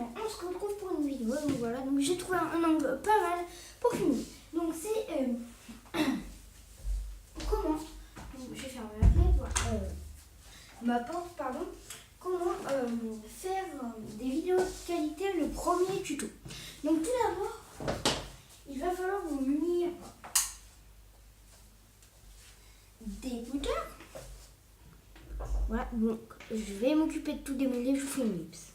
gens, on se retrouve pour une vidéo. Donc voilà, donc j'ai trouvé un angle pas mal pour filmer. Donc c'est comment, donc, je vais fermer la fenêtre, ma porte, pardon. Comment faire des vidéos de qualité, le premier tuto. Donc tout d'abord, il va falloir vous munir d'écouteurs. Voilà, donc je vais m'occuper de tout démêler, je vous fais une ellipse.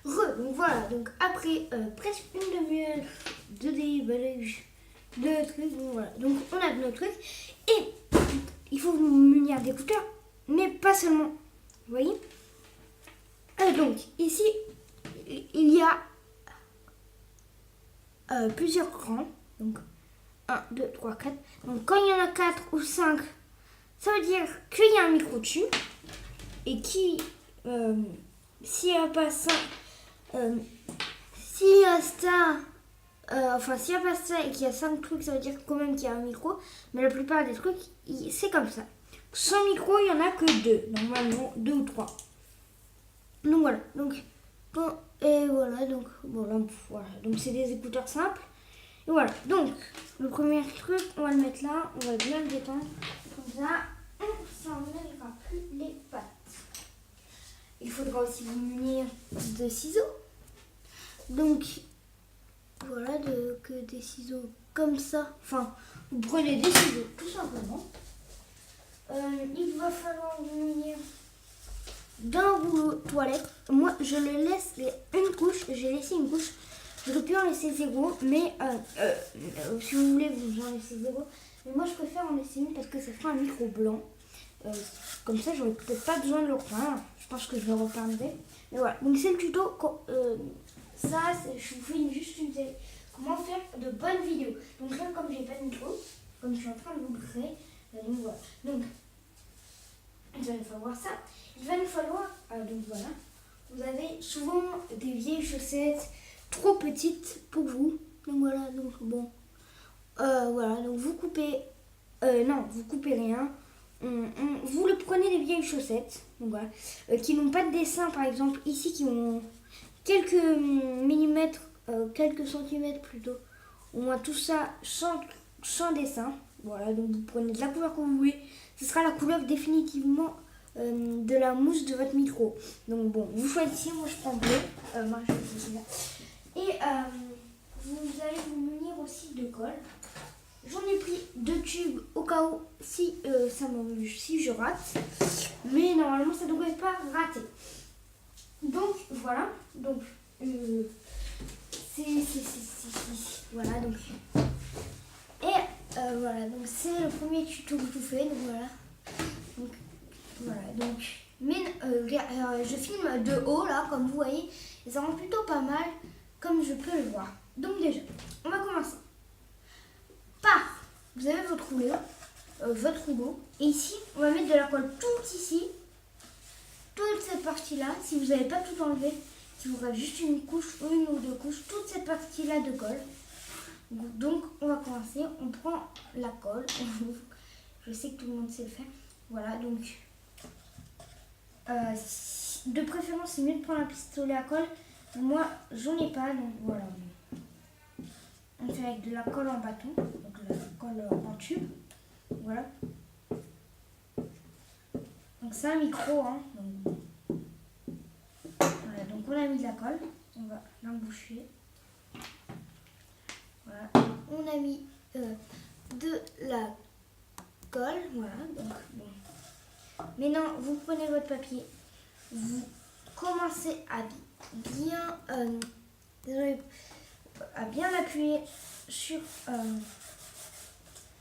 Donc voilà, donc après presque une demi-heure de déballage de trucs, donc voilà, donc on a notre truc et il faut vous munir d'écouteurs, mais pas seulement, vous voyez. Donc ici il y a plusieurs crans, donc 1, 2, 3, 4, donc quand il y en a 4 ou 5, ça veut dire qu'il y a un micro dessus et qui s'il n'y a pas ça, s'il y a ça, s'il n'y a pas ça et qu'il y a 5 trucs, ça veut dire quand même qu'il y a un micro. Mais la plupart des trucs, c'est comme ça. Sans micro, il n'y en a que 2. Normalement, 2 ou 3. Donc voilà. Donc, et voilà. Donc, voilà. Donc c'est des écouteurs simples. Et voilà. Donc, le premier truc, on va le mettre là. On va bien le détendre. Comme ça, on ne s'emmêlera plus les pattes. Il faudra aussi vous munir de ciseaux. Donc, voilà, que des ciseaux comme ça. Enfin, vous prenez des ciseaux, tout simplement. Il va falloir vous munir d'un rouleau toilette. Moi, je le laisse une couche. J'ai laissé une couche. J'aurais pu en laisser 0, mais si vous voulez, vous en laissez 0. Mais moi, je préfère en laisser une parce que ça fera un micro blanc. Comme ça, j'aurais peut-être pas besoin de le repeindre. Je pense que je le repeindrai. Mais voilà, donc c'est le tuto. Ça, je vous fais juste une série. Comment faire de bonnes vidéos. Donc là, comme j'ai pas de micro, comme je suis en train de vous le créer, donc voilà. Donc, il va nous falloir ça. Il va nous falloir, donc voilà, vous avez souvent des vieilles chaussettes trop petites pour vous. Donc voilà, donc bon. Voilà, donc vous coupez, non, vous coupez rien. Vous le prenez des vieilles chaussettes, donc voilà, qui n'ont pas de dessin, par exemple, ici, qui ont quelques millimètres, quelques centimètres plutôt, au moins tout ça sans dessin. Voilà, donc vous prenez de la couleur que vous voulez. Ce sera la couleur définitivement de la mousse de votre micro. Donc bon, vous choisissez, moi je prends bleu. Moi je choisis là. Et vous allez vous munir aussi de colle. J'en ai pris 2 tubes au cas où si je rate. Mais normalement ça ne devrait pas rater. Donc voilà, donc voilà, donc et voilà, donc c'est le premier tuto que je vous fais. Donc voilà, donc mais je filme de haut là, comme vous voyez, et ça rend plutôt pas mal, comme je peux le voir. Donc déjà, on va commencer par, vous avez votre rouleau, et ici on va mettre de la colle tout ici. Toute cette partie-là, si vous n'avez pas tout enlevé, il vous reste juste une couche, une ou 2 couches, toute cette partie-là de colle. Donc, on va commencer. On prend la colle, on ouvre. Je sais que tout le monde sait le faire. Voilà, donc, de préférence, c'est mieux de prendre un pistolet à colle. Moi, j'en ai pas, donc voilà. On fait avec de la colle en bâton, donc de la colle en tube. Voilà. Donc c'est un micro, hein. Donc, voilà, donc on a mis de la colle, on va l'emboucher. Voilà, on a mis de la colle, voilà. Donc bon. Maintenant, vous prenez votre papier, vous commencez à bien l'appuyer sur.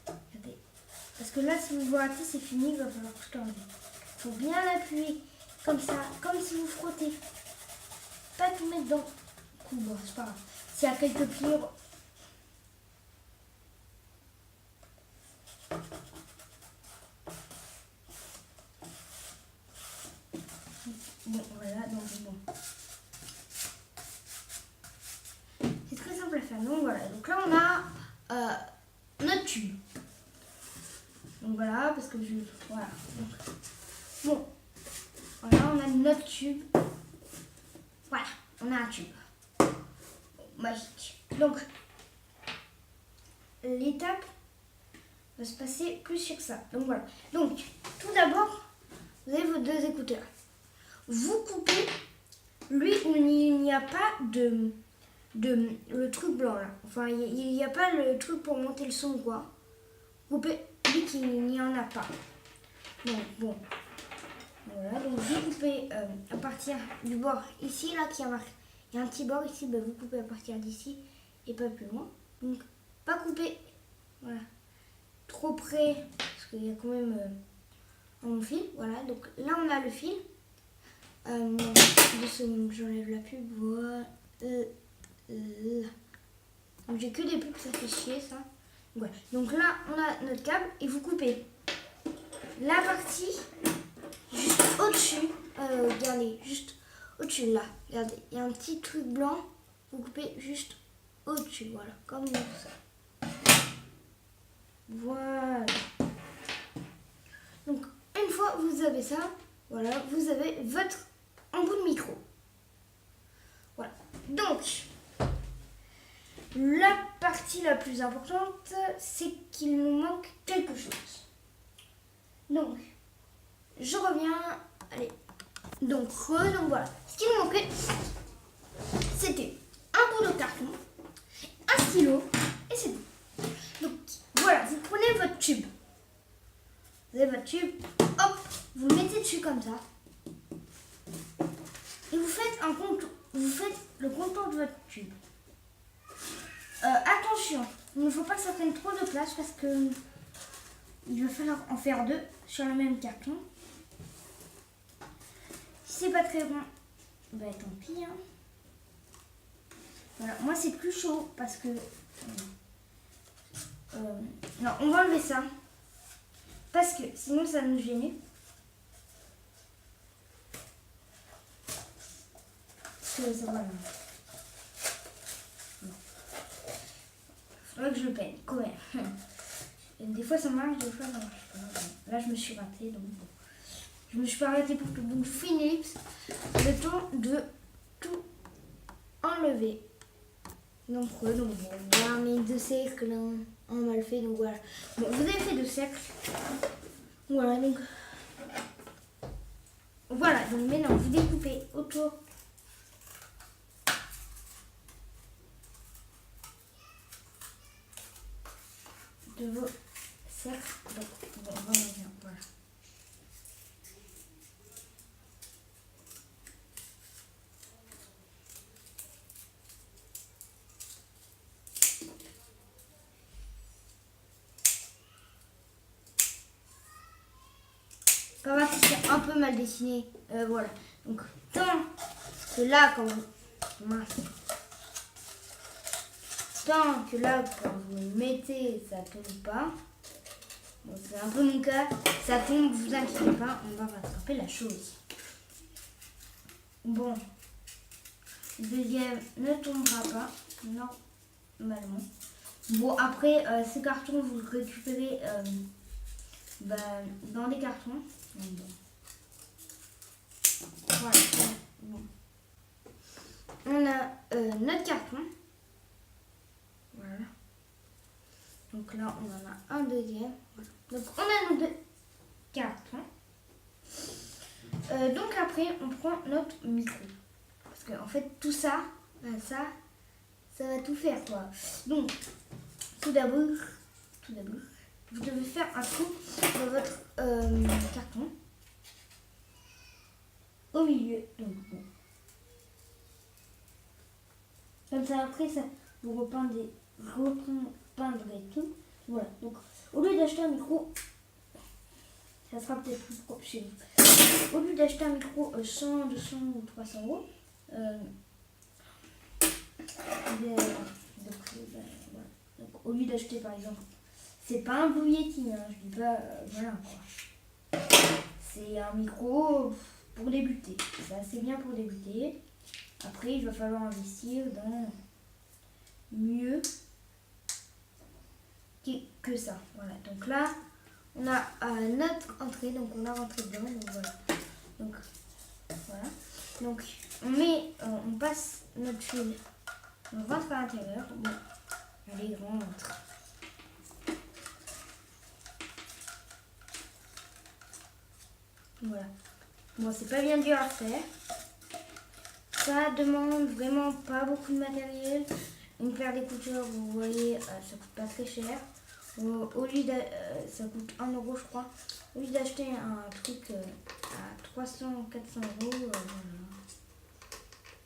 Regardez. Parce que là, si vous vous ratez, c'est fini, il va falloir tout enlever. Il faut bien l'appuyer comme ça, comme si vous frottez. Pas tout mettre dans le cou, bon, c'est pas grave. S'il y a quelques plis. Bon, voilà, donc bon. C'est très simple à faire. Donc voilà, donc là on a notre tube. Donc voilà, parce que je. Voilà. Donc, bon. Voilà, on a notre tube. Voilà. on a un tube. Magique. Donc, l'étape va se passer plus sur ça. Donc voilà. Donc, tout d'abord, vous avez vos deux écouteurs. Vous coupez lui où il n'y a pas de le truc blanc là. Enfin, il n'y a pas le truc pour monter le son ou quoi. Coupez lui qui n'y en a pas. Donc bon. Voilà, donc vous coupez à partir du bord ici là qui a marqué. Il y a un petit bord ici, vous coupez à partir d'ici et pas plus loin. Donc pas couper, voilà, trop près parce qu'il y a quand même un fil. Voilà, donc là on a le fil. 2 secondes, j'enlève la pub. Voilà. Donc j'ai que des pubs, ça fait chier ça. Ouais. Donc là on a notre câble et vous coupez la partie juste au-dessus. Regardez, juste au-dessus là. Regardez, il y a un petit truc blanc. Vous coupez juste au-dessus, voilà, comme ça. Voilà. Donc une fois vous avez ça, voilà, vous avez votre embout de micro. Voilà. Donc la partie la plus importante, c'est qu'il nous manque quelque chose. Donc je reviens. Allez. Donc voilà. Ce qui nous manquait, c'était un bout de carton, un stylo et c'est tout. Donc voilà, vous prenez votre tube. Vous avez votre tube, hop, vous le mettez dessus comme ça. Et vous faites le contour de votre tube. Attention, il ne faut pas que ça prenne trop de place parce que il va falloir en faire 2 sur le même carton. Si c'est pas très bon, tant pis. Hein. Voilà, moi c'est plus chaud parce que... non, on va enlever ça. Parce que sinon ça va nous gêner. Ça, voilà. Faudrait que je le peigne, quand même. Des fois ça marche, des fois ça marche pas. Là je me suis ratée, donc bon. Je me suis pas arrêtée pour tout. Donc je fais une ellipse. Le temps de tout enlever. Donc bon, voilà, mes 2 cercles, un mal fait, donc voilà. Bon, vous avez fait 2 cercles. Voilà, donc. Voilà, donc maintenant vous découpez autour. De vos cercles. Donc, bon, voilà. Pas grave si c'est un peu mal dessiné. Voilà. Donc, tant que là, quand vous le mettez, ça tombe pas. Bon, c'est un peu mon cas. Ça tombe, vous inquiétez pas, on va rattraper la chose. Bon. Le deuxième ne tombera pas, normalement. Bon, après, ces cartons, vous le récupérez dans les cartons. Bon. Voilà. Bon. On a notre carton. Voilà. Donc là, on en a un deuxième. Voilà. Donc on a nos 2 cartons. Donc après, on prend notre micro. Parce que en fait, tout ça, ça va tout faire quoi. Donc, tout d'abord, vous devez faire un trou dans votre carton. Au milieu. Donc bon. Comme ça, après, ça, vous repeindrez tout. Voilà. Donc, au lieu d'acheter un micro, ça sera peut-être plus propre chez vous. Au lieu d'acheter un micro 100, 200 ou 300 euros, voilà. Donc, au lieu d'acheter par exemple, c'est pas un Blue Yeti, hein, je dis pas, voilà quoi. C'est un micro pour débuter. C'est assez bien pour débuter. Après, il va falloir investir dans mieux que ça. Voilà. Donc là, on a notre entrée, donc on a rentré dedans. Donc voilà. Donc voilà. Donc on passe notre fil, on rentre à l'intérieur. Bon, allez, rentre. Voilà. Bon, c'est pas bien dur à faire. Ça demande vraiment pas beaucoup de matériel. Une paire d'écouteurs, vous voyez, ça coûte pas très cher. Au lieu ça coûte 1 euro, je crois. Au lieu d'acheter un truc à 300-400 euros,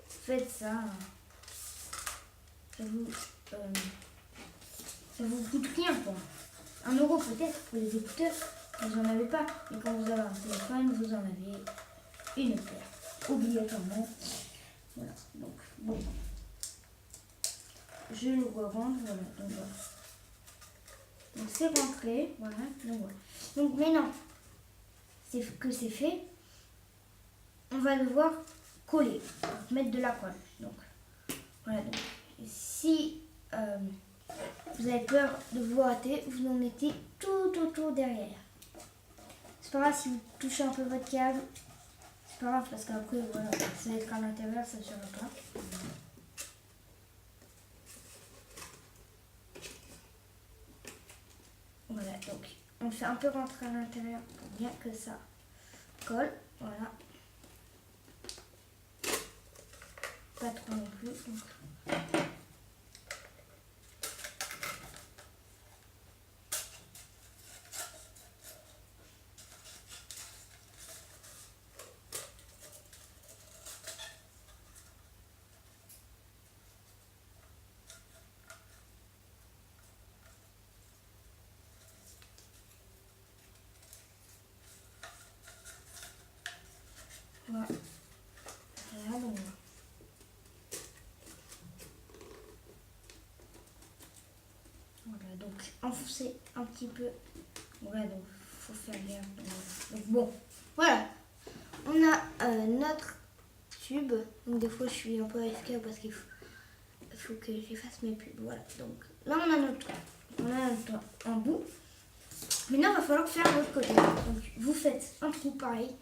faites ça. Ça vous coûte rien, quoi. 1 euro peut-être pour les écouteurs, vous n'en avez pas. Mais quand vous avez un téléphone, vous en avez une paire, obligatoirement. Voilà, donc bon. Je le rentre, voilà, donc voilà. Donc c'est rentré, voilà, donc voilà. Donc maintenant, que c'est fait, on va devoir coller, donc mettre de la colle. Donc voilà, donc si vous avez peur de vous rater, vous en mettez tout autour derrière. C'est pas grave si vous touchez un peu votre câble, c'est pas grave parce qu'après voilà, ça va être à l'intérieur, ça ne sera pas. Voilà, donc on fait un peu rentrer à l'intérieur pour bien que ça colle. Voilà. Pas trop non plus. Donc. Voilà. Voilà, donc. Voilà, donc enfoncer un petit peu. Voilà, donc faut faire bien. Donc bon, voilà. On a notre tube. Donc des fois je suis un peu AFK parce qu'il faut que j'efface mes pubs. Voilà, donc là on a notre un bout. Maintenant il va falloir faire l'autre côté. Donc vous faites un trou pareil.